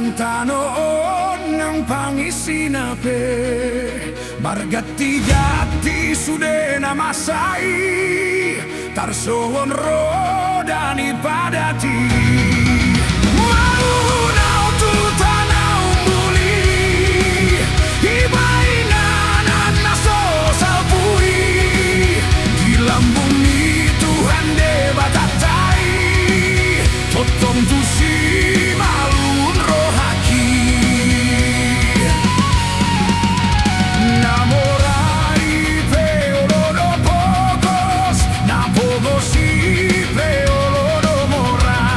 Santano nang pangisinape Margati-gati sudena masai Tarsoon rodani padati Maunau tu tanau muli Ibainan naso salpui Di lambuni Tuhan debatatai Totom tu si malun rohaki Namorai peolodo pogos Napogosi peolodo mora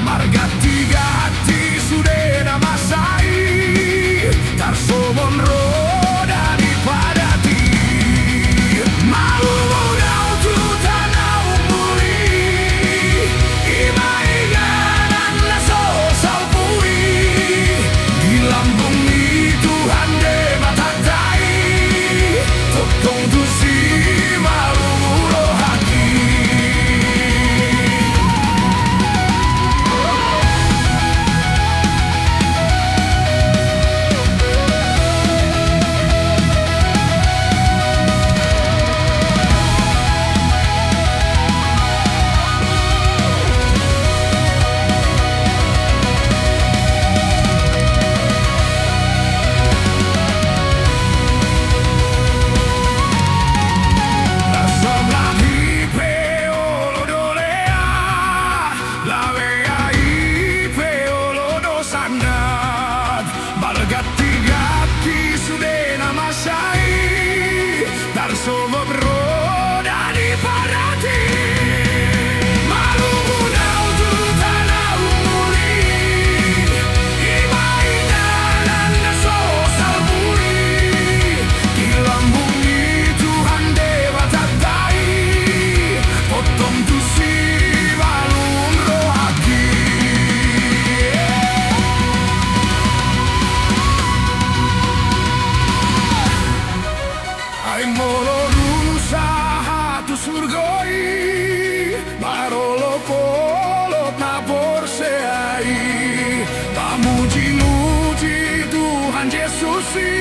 Margati-gati sudena masai Tarsomon rodani padati Maunau tu tanau muli Imaiganan naso salpui Di lambungi Tuhan debatatai Totong tu si malung rohaki Margati-gati sudena masai Tarsomo rodani padati Maunau tu tanau muli Imainan naso salpui Di lambungi Tuhan debatatai Potong tu si malung rohaki Ai molo rusa hatu surgoi Barolo polot na porseai Pamuji-muji Tuhan Yesusi